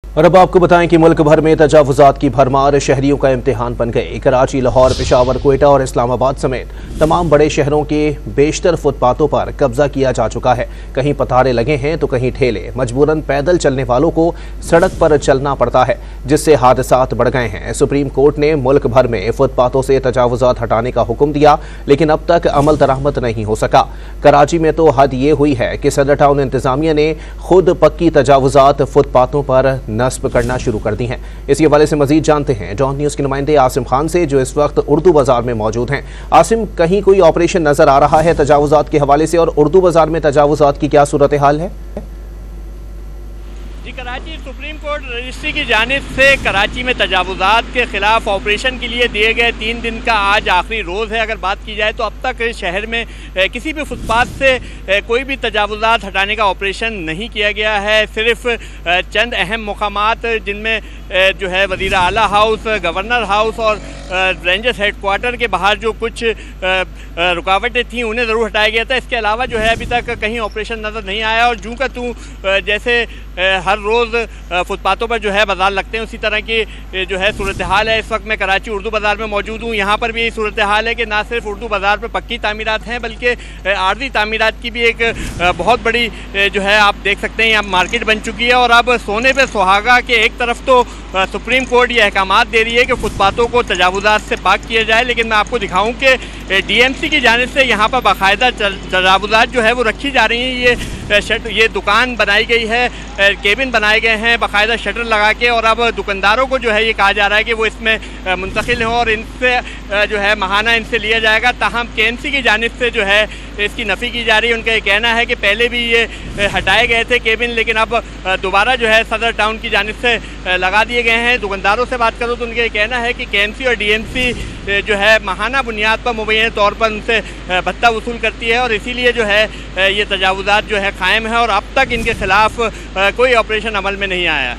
और अब आपको बताएं कि मुल्क भर में तजावुजात की भरमार शहरियों का इम्तिहान बन गए। कराची, लाहौर, पेशावर, क्वेटा और इस्लामाबाद समेत तमाम बड़े शहरों के बेशतर फुटपाथों पर कब्जा किया जा चुका है। कहीं पतारे लगे हैं तो कहीं ठेले। मजबूरन पैदल चलने वालों को सड़क पर चलना पड़ता है, जिससे हादसात बढ़ गए हैं। सुप्रीम कोर्ट ने मुल्क भर में फुटपाथों से तजावुजात हटाने का हुक्म दिया, लेकिन अब तक अमल दरामद नहीं हो सका। कराची में तो हद ये हुई है कि सदर टाउन इंतजामिया ने खुद पक्की तजावुजात फुटपाथों पर नस्ब करना शुरू कर दी हैं। इसी हवाले से मजीद जानते हैं डॉन न्यूज के नुमाइंदे आसिम खान से, जो इस वक्त उर्दू बाजार में मौजूद हैं। आसिम, कहीं कोई ऑपरेशन नजर आ रहा है तजावुजात के हवाले से, और उर्दू बाजार में तजावुजात की क्या सूरत हाल है? जी, कराची सुप्रीम कोर्ट रजिस्ट्री की जानिब से कराची में तजावुजात के खिलाफ ऑपरेशन के लिए दिए गए 3 दिन का आज आखिरी रोज़ है। अगर बात की जाए तो अब तक शहर में किसी भी फुटपाथ से कोई भी तजावुजात हटाने का ऑपरेशन नहीं किया गया है। सिर्फ चंद अहम मुकामात, जिनमें जो है वज़ीर आला हाउस, गवर्नर हाउस और रेंजर्स हेडक्वार्टर के बाहर जो कुछ रुकावटें थीं उन्हें ज़रूर हटाया गया था। इसके अलावा जो है अभी तक कहीं ऑपरेशन नज़र नहीं आया। और जूँ का तू जैसे हर रोज़ फुटपाथों पर जो है बाज़ार लगते हैं, उसी तरह की जो है सूरत हाल है। इस वक्त मैं कराची उर्दू बाज़ार में मौजूद हूँ। यहाँ पर भी यही सूरत हाल है कि ना सिर्फ उर्दू बाज़ार पर पक्की तामीरात हैं, बल्कि आर्जी तामीरात की भी एक बहुत बड़ी जो है आप देख सकते हैं यहाँ मार्केट बन चुकी है। और अब सोने पे सुहागा के एक तरफ तो सुप्रीम कोर्ट ये अहकामात दे रही है कि फुटपाथों को तजावुजात से पाक किया जाए, लेकिन मैं आपको दिखाऊं कि डीएमसी की जानिब से यहाँ पर बाकायदा तजावुजात जो है वो रखी जा रही हैं। ये दुकान बनाई गई है, केबिन बनाए गए हैं बाकायदा शटर लगा के, और अब दुकानदारों को जो है ये कहा जा रहा है कि वो इसमें मुंतकिल हों और इनसे जो है महाना इनसे लिया जाएगा। ताहम केएमसी की जानिब से जो है इसकी नफ़ी की जा रही है। उनका ये कहना है कि पहले भी ये हटाए गए थे केबिन, लेकिन अब दोबारा जो है सदर टाउन की जानिब से लगा दिए गए हैं। दुकानदारों से बात करूँ तो उनका ये कहना है कि केएमसी और डीएमसी जो है महाना बुनियाद पर मुबैना तौर पर उनसे भत्ता वसूल करती है, और इसीलिए जो है ये तजावुजात जो है कायम है, और अब तक इनके खिलाफ कोई ऑपरेशन अमल में नहीं आया।